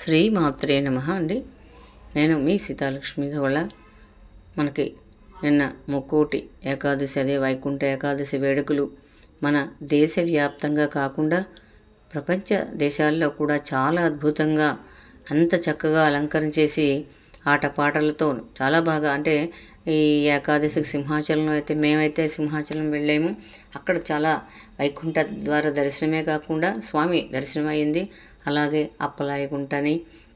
శ్రీ మాత్రే నమః అండి. నేను మీ సీతాలక్ష్మి ధవళ. మనకి నిన్న ముక్కోటి ఏకాదశి, అదే వైకుంఠ ఏకాదశి వేడుకలు మన దేశవ్యాప్తంగా కాకుండా ప్రపంచ దేశాల్లో కూడా చాలా అద్భుతంగా అంత చక్కగా అలంకరించేసి ఆటపాటలతో చాలా బాగా, అంటే ఈ ఏకాదశికి సింహాచలంలో అయితే మేమైతే సింహాచలం వెళ్ళాము. అక్కడ చాలా వైకుంఠ ద్వార దర్శనమే కాకుండా స్వామి దర్శనం అయింది. అలాగే అప్పలాయగుంటని,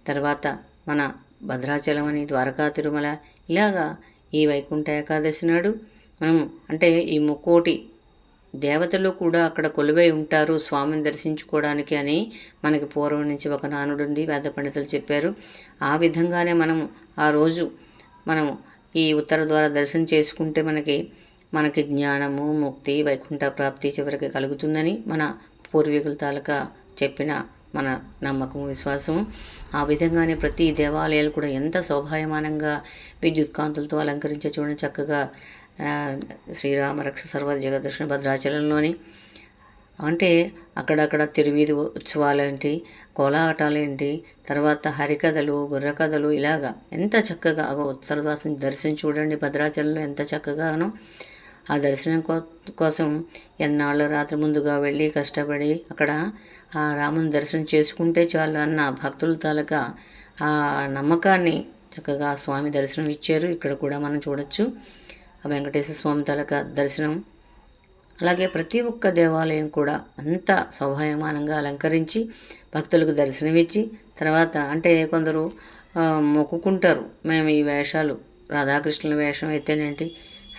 తర్వాత మన భద్రాచలం అని, ద్వారకా తిరుమల, ఇలాగా ఈ వైకుంఠ ఏకాదశి నాడు మనం అంటే ఈ ముక్కోటి దేవతలు కూడా అక్కడ కొలువై ఉంటారు స్వామిని దర్శించుకోవడానికి అని మనకి పూర్వం నుంచి ఒక నానుడుంది, వేద పండితులు చెప్పారు. ఆ విధంగానే మనం ఆ రోజు మనము ఈ ఉత్తర ద్వార దర్శనం చేసుకుంటే మనకి జ్ఞానము, ముక్తి, వైకుంఠ ప్రాప్తి చివరికి కలుగుతుందని మన పూర్వీకుల తాలూకా చెప్పిన మన నమ్మకము, విశ్వాసము. ఆ విధంగానే ప్రతి దేవాలయాలు కూడా ఎంత శోభాయమానంగా విద్యుత్ కాంతులతో అలంకరించే చూడండి చక్కగా. శ్రీరామ రక్ష సర్వ జగదర్శన భద్రాచలంలోని అంటే అక్కడక్కడ తిరువీధి ఉత్సవాలేంటి, కోలాటాలేంటి, తర్వాత హరికథలు, బుర్రకథలు, ఇలాగా ఎంత చక్కగా ఉత్తర దర్శనం చూడండి భద్రాచలంలో ఎంత చక్కగానో. ఆ దర్శనం కోసం ఎన్నాళ్ళు రాత్రి ముందుగా వెళ్ళి కష్టపడి అక్కడ ఆ రాముని దర్శనం చేసుకుంటే చాలు అన్న భక్తుల తాలూకా ఆ నమ్మకాన్ని చక్కగా స్వామి దర్శనం ఇచ్చారు. ఇక్కడ కూడా మనం చూడొచ్చు ఆ వెంకటేశ్వర స్వామి తాలూకా దర్శనం. అలాగే ప్రతి ఒక్క దేవాలయం కూడా అంత శోభాయమానంగా అలంకరించి భక్తులకు దర్శనమిచ్చి, తర్వాత అంటే కొందరు మొక్కుకుంటారు, మేము ఈ వేషాలు రాధాకృష్ణుల వేషం అయితేనేంటి,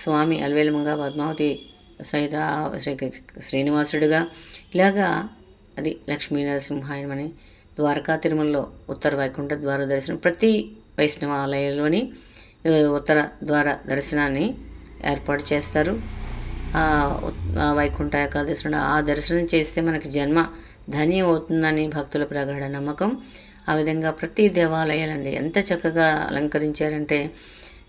స్వామి అలవేలుమంగా పద్మావతి సహిత శ్రీనివాసుడిగా, ఇలాగా అది లక్ష్మీ నరసింహాయనమని, ద్వారకా తిరుమలలో ఉత్తర వైకుంఠ ద్వార దర్శనం ప్రతి వైష్ణవ ఆలయంలోని ఉత్తర ద్వార దర్శనాన్ని ఏర్పాటు చేస్తారు. వైకుంఠ ఏకాదశి ఆ దర్శనం చేస్తే మనకి జన్మ ధన్యం అవుతుందని భక్తుల ప్రగాఢ నమ్మకం. ఆ విధంగా ప్రతి దేవాలయాలండి ఎంత చక్కగా అలంకరించారంటే,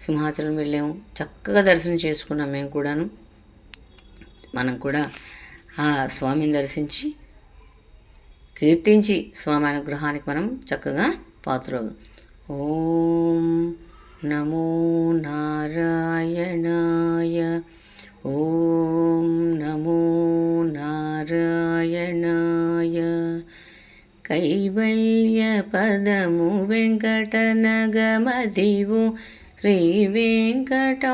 సింహాచలం వెళ్ళాము, చక్కగా దర్శనం చేసుకున్నాం మేము కూడాను. మనం కూడా ఆ స్వామిని దర్శించి కీర్తించి స్వామి అనుగ్రహానికి మనం చక్కగా పాత్రలు. ఓం నమో నారాయణాయ, ఓం నమో నారాయణాయ. కైవల్య పదము వెంకటనగమదివు శ్రీ వెంకటాపతికి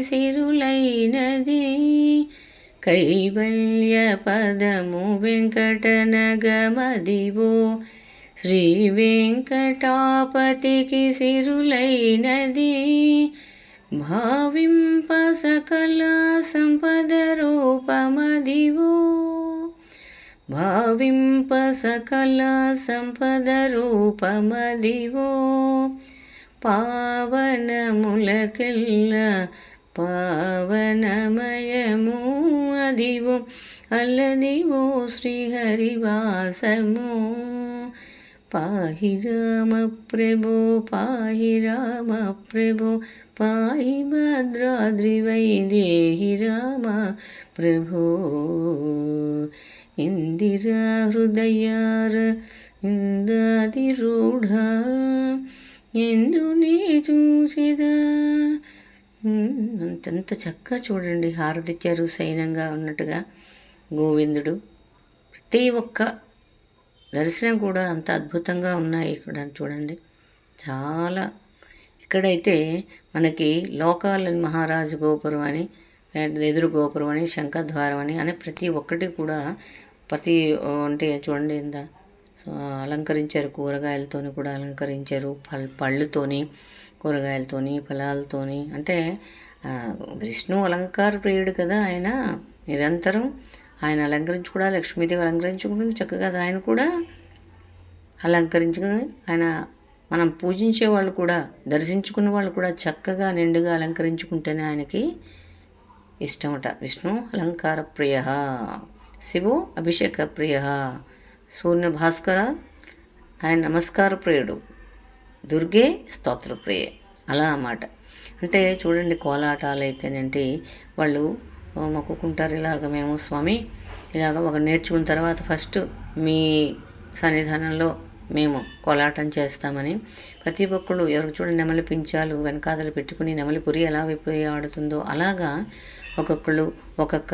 సిరులైనది. కైవల్య పదము వెంకటనగమదివు శ్రీ వెంకటాపతికి సిరులైనది. భావింప సకల సంపద రూపమదివో, భావింప సకల సంపద రూపమదివో. పావనములకెల్ల పావనమయము అదివో, అల్లదివో శ్రీహరివాసము. పాహి రామ ప్రభో, పాహి రామ ప్రభో, పాహి భద్రాద్రి వైదేహి రామ ప్రభో. ఇందిరా హృదయార ఇందాదిరూఢ ఎందు నీ చూసిదా. అంతంత చక్కగా చూడండి హారతిచ్చారు సైనంగా ఉన్నట్టుగా గోవిందుడు. ప్రతి ఒక్క దర్శనం కూడా అంత అద్భుతంగా ఉన్నాయి ఇక్కడ చూడండి. చాలా ఇక్కడైతే మనకి లోకాలని మహారాజు గోపురం అని, ఎదురు గోపురం అని, శంఖద్వారం అని ప్రతి ఒక్కటి కూడా ప్రతి అంటే చూడండి ఎంత అలంకరించారు. కూరగాయలతోని కూడా అలంకరించారు, పళ్ళుతోని, కూరగాయలతోని, ఫలాలతోని. అంటే విష్ణు అలంకార ప్రియుడు కదా ఆయన. నిరంతరం ఆయన అలంకరించుకుడా, లక్ష్మీదేవి అలంకరించుకుంటుంది చక్కగా. ఆయన కూడా అలంకరించుకుని ఆయన మనం పూజించే వాళ్ళు కూడా, దర్శించుకున్న వాళ్ళు కూడా చక్కగా నిండుగా అలంకరించుకుంటేనే ఆయనకి ఇష్టమట. విష్ణు అలంకార ప్రియ, శివు అభిషేక ప్రియ, సూర్య భాస్కర ఆయన నమస్కార ప్రియుడు, దుర్గే స్తోత్ర ప్రియ, అలా అన్నమాట. అంటే చూడండి కోలాటాలు అయితేనంటే వాళ్ళు మొక్కుకుంటారు. ఇలాగ మేము స్వామి ఇలాగ ఒక నేర్చుకున్న తర్వాత ఫస్ట్ మీ సన్నిధానంలో మేము కోలాటం చేస్తామని. ప్రతి ఒక్కళ్ళు ఎవరికి చూడండి నెమలి పించాలు వెనకాదలు పెట్టుకుని నెమలి పురి ఎలా విప్పి ఆడుతుందో అలాగా ఒక్కొక్కళ్ళు ఒక్కొక్క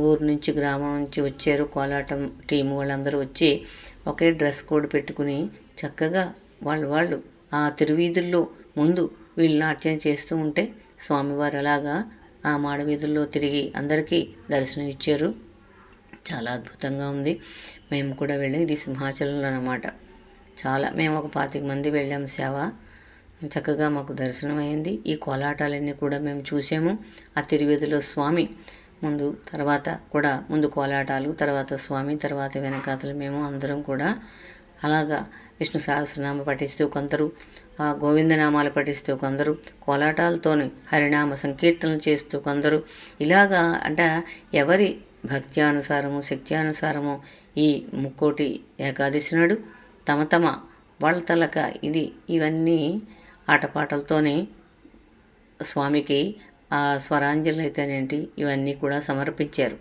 ఊరు నుంచి గ్రామం నుంచి వచ్చారు. కోలాటం టీము వాళ్ళందరూ వచ్చి ఒకే డ్రెస్ కోడ్ పెట్టుకుని చక్కగా వాళ్ళు ఆ తిరువీధుల్లో ముందు వీళ్ళు నాట్యం చేస్తూ ఉంటే స్వామివారు అలాగా ఆ మాడవీధుల్లో తిరిగి అందరికీ దర్శనం ఇచ్చారు. చాలా అద్భుతంగా ఉంది. మేము కూడా వెళ్ళాం. ఇది సింహాచలంలో అన్నమాట. మేము ఒక 25 మంది వెళ్ళాము. సేవ చక్కగా మాకు దర్శనం అయింది. ఈ కోలాటాలన్నీ కూడా మేము చూసాము. ఆ తిరువీధిలో స్వామి ముందు కోలాటాలు, తర్వాత స్వామి, తర్వాత వెనకాతలు మేము అందరం కూడా అలాగా విష్ణు సహస్రనామ పఠిస్తూ కొందరు గోవిందనామాలు పఠిస్తూ కొందరు కోలాటాలతోని హరినామ సంకీర్తనలు చేస్తూ కొందరు ఇలాగా అంటే ఎవరి భక్త్యానుసారము శక్త్యానుసారము ఈ ముక్కోటి ఏకాదశి నాడు తమ వాళ్ళ తలక ఇవన్నీ ఆటపాటలతోనే స్వామికి ఆ స్వరాంజలి అయితేనేంటి ఇవన్నీ కూడా సమర్పించారు.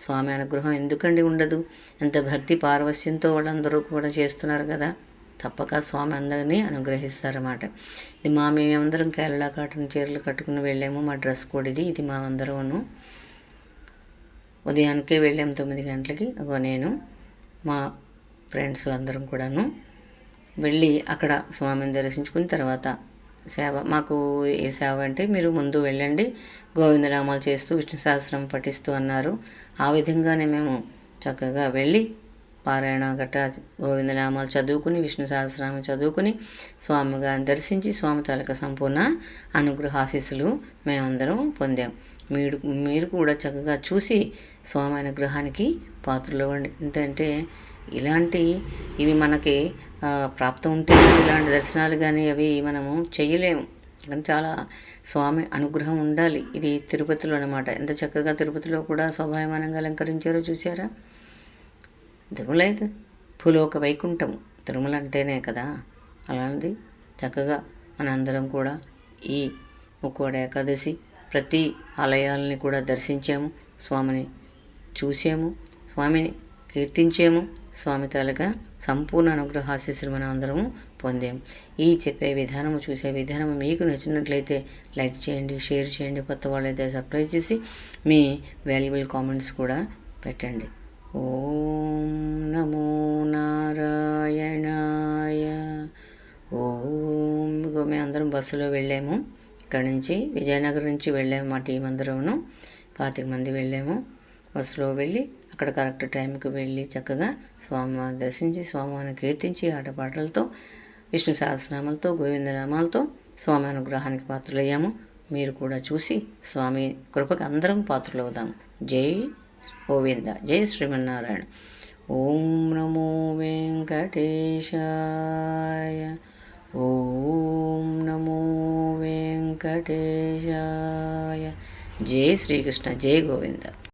స్వామి అనుగ్రహం ఎందుకండి ఉండదు? ఎంత భక్తి పారవస్యంతో వాళ్ళందరూ కూడా చేస్తున్నారు కదా. తప్పక స్వామి అందరినీ అనుగ్రహిస్తారన్నమాట. ఇది మేమందరం కేరళ కాటన్ చీరలు కట్టుకుని వెళ్ళాము. మా డ్రెస్ కోడ్ ఇది మా అందరూ ఉదయానికే వెళ్ళాము 9 గంటలకి. నేను మా ఫ్రెండ్స్ అందరం కూడాను వెళ్ళి అక్కడ స్వామిని దర్శించుకుని తర్వాత సేవ మాకు ఏ సేవ అంటే మీరు ముందు వెళ్ళండి గోవిందనామాలు చేస్తూ విష్ణు సహస్రం పఠిస్తూ అన్నారు. ఆ విధంగానే మేము చక్కగా వెళ్ళి పారాయణ గట్ట గోవిందనామాలు చదువుకుని విష్ణు సహస్రనామం చదువుకుని స్వామిగారిని దర్శించి స్వామి తాలూకా సంపూర్ణ అనుగ్రహ ఆశీస్సులు మేమందరం పొందాం. మీరు కూడా చక్కగా చూసి స్వామి అనుగ్రహానికి పాత్రలు అవ్వండి. ఎందుకంటే ఇవి మనకి ప్రాప్తం ఉంటే ఇలాంటి దర్శనాలు కానీ అవి మనము చేయలేము. కానీ చాలా స్వామి అనుగ్రహం ఉండాలి. ఇది తిరుపతిలో అన్నమాట. ఎంత చక్కగా తిరుపతిలో కూడా శోభాయమానంగా అలంకరించారో చూసారా. తిరుమల అయితే భూలోక వైకుంఠము, తిరుమల అంటేనే కదా. అలాంటిది చక్కగా మనందరం కూడా ఈ ముక్కోటి ఏకాదశి ప్రతి ఆలయాలని కూడా దర్శించాము, స్వామిని చూసాము, స్వామిని కీర్తించాము, స్వామి తాలూకా సంపూర్ణ అనుగ్రహ ఆశీస్సులు మనం అందరము పొందాము. ఈ చెప్పే విధానము చూసే విధానము మీకు నచ్చినట్లయితే లైక్ చేయండి, షేర్ చేయండి, కొత్త వాళ్ళైతే సబ్స్క్రైబ్ చేసి మీ వాల్యుబుల్ కామెంట్స్ కూడా పెట్టండి. ఓం నమో నారాయణాయ. మేము అందరం బస్సులో వెళ్ళాము. ఇక్కడ నుంచి విజయనగరం నుంచి వెళ్ళాము. మా టీం అందరూను 25 మంది వెళ్ళాము. బస్సులో వెళ్ళి అక్కడ కరెక్ట్ టైంకి వెళ్ళి చక్కగా స్వామివారిని దర్శించి స్వామివారిని కీర్తించి ఆటపాటలతో విష్ణు సహస్రనామాలతో గోవిందనామాలతో స్వామి అనుగ్రహానికి పాత్రలయ్యాము. మీరు కూడా చూసి స్వామి కృపకి అందరం పాత్రలవుదాము. జై గోవింద, జై శ్రీమన్నారాయణ. ఓం నమో వెంకటేశాయ. ఓం నమో వెంకటేశాయ. జై శ్రీకృష్ణ, జై గోవింద.